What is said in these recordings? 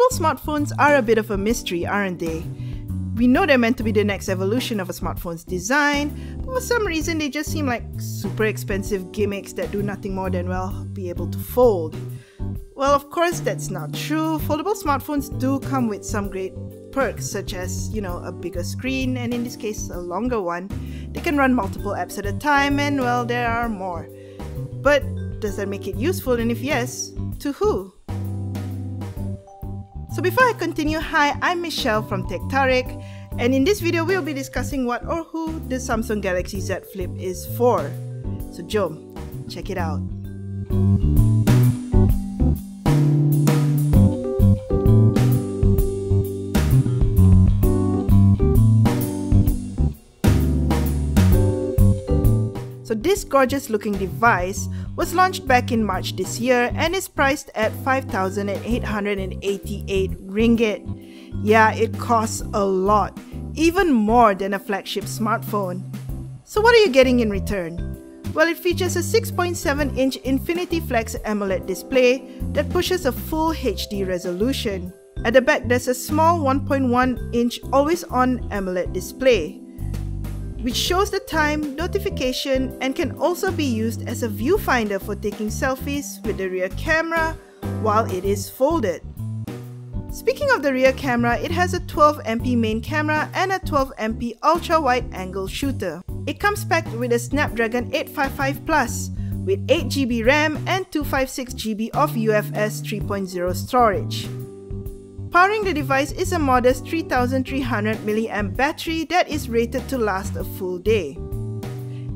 Foldable smartphones are a bit of a mystery, aren't they? We know they're meant to be the next evolution of a smartphone's design, but for some reason they just seem like super expensive gimmicks that do nothing more than, well, be able to fold. Well, of course that's not true. Foldable smartphones do come with some great perks, such as, a bigger screen, and in this case a longer one. They can run multiple apps at a time, and well, there are more. But does that make it useful, and if yes, to who? So before I continue, hi, I'm Michelle from Tech Tarik, and in this video we'll be discussing what or who the Samsung Galaxy Z Flip is for. So jom, check it out. So this gorgeous looking device was launched back in March this year and is priced at 5,888 ringgit. Yeah, it costs a lot, even more than a flagship smartphone. So what are you getting in return? Well, it features a 6.7-inch Infinity Flex AMOLED display that pushes a full HD resolution. At the back, there's a small 1.1-inch always-on AMOLED display, which shows the time, notification, and can also be used as a viewfinder for taking selfies with the rear camera while it is folded. Speaking of the rear camera, it has a 12MP main camera and a 12MP ultra-wide-angle shooter. It comes packed with a Snapdragon 855 Plus with 8GB RAM and 256GB of UFS 3.0 storage. Powering the device is a modest 3300 mAh battery that is rated to last a full day.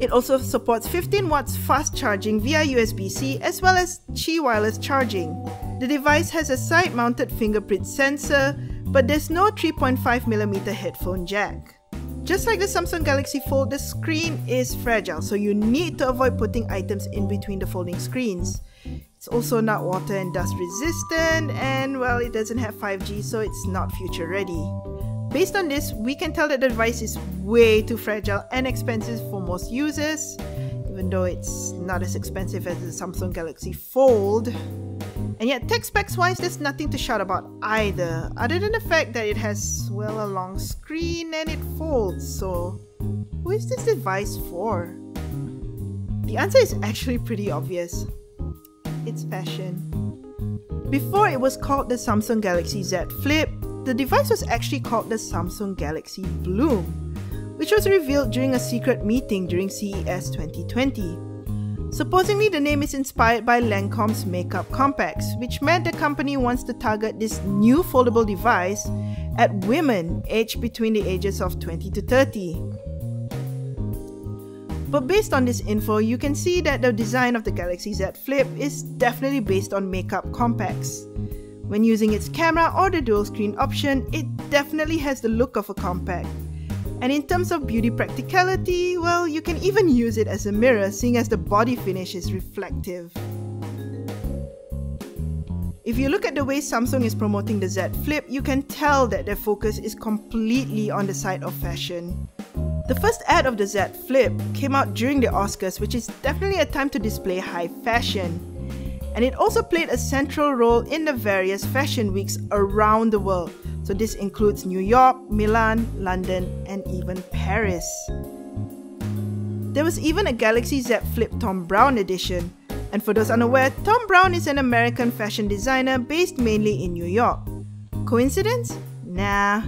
It also supports 15 watts fast charging via USB-C as well as Qi wireless charging. The device has a side-mounted fingerprint sensor, but there's no 3.5mm headphone jack. Just like the Samsung Galaxy Fold, the screen is fragile, so you need to avoid putting items in between the folding screens. It's also not water and dust resistant, and well, it doesn't have 5G, so it's not future ready. Based on this, we can tell that the device is way too fragile and expensive for most users, even though it's not as expensive as the Samsung Galaxy Fold. And yet, tech specs wise, there's nothing to shout about either, other than the fact that it has, well, a long screen and it folds. So, who is this device for? The answer is actually pretty obvious. It's fashion. Before it was called the Samsung Galaxy Z Flip, the device was actually called the Samsung Galaxy Bloom, which was revealed during a secret meeting during CES 2020. Supposedly, the name is inspired by Lancome's makeup compacts, which meant the company wants to target this new foldable device at women aged between the ages of 20 to 30. But based on this info, you can see that the design of the Galaxy Z Flip is definitely based on makeup compacts. When using its camera or the dual screen option, it definitely has the look of a compact. And in terms of beauty practicality, well, you can even use it as a mirror, seeing as the body finish is reflective. If you look at the way Samsung is promoting the Z Flip, you can tell that their focus is completely on the side of fashion. The first ad of the Z Flip came out during the Oscars, which is definitely a time to display high fashion. And it also played a central role in the various fashion weeks around the world. So this includes New York, Milan, London, and even Paris. There was even a Galaxy Z Flip Thom Browne edition. And for those unaware, Thom Browne is an American fashion designer based mainly in New York. Coincidence? Nah.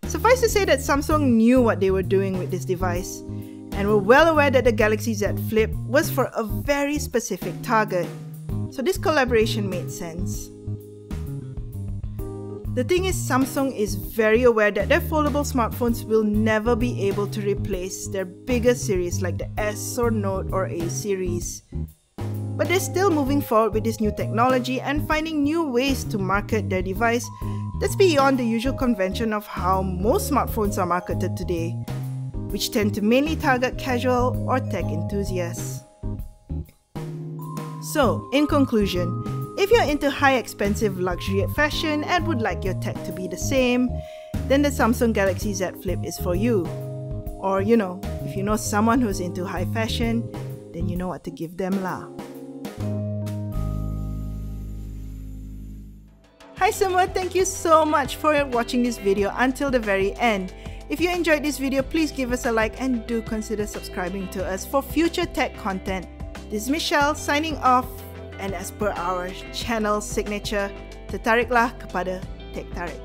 Suffice to say that Samsung knew what they were doing with this device and were well aware that the Galaxy Z Flip was for a very specific target. So this collaboration made sense. The thing is, Samsung is very aware that their foldable smartphones will never be able to replace their bigger series like the S or Note or A series. But they're still moving forward with this new technology and finding new ways to market their device that's beyond the usual convention of how most smartphones are marketed today, which tend to mainly target casual or tech enthusiasts. So, in conclusion, if you're into high expensive luxury fashion and would like your tech to be the same, then the Samsung Galaxy Z Flip is for you. Or, if you know someone who's into high fashion, then you know what to give them lah. Hi Hai semua, thank you so much for watching this video until the very end. If you enjoyed this video, please give us a like and do consider subscribing to us for future tech content. This is Michelle signing off, and as per our channel signature, tertariklah kepada Tech Tarik.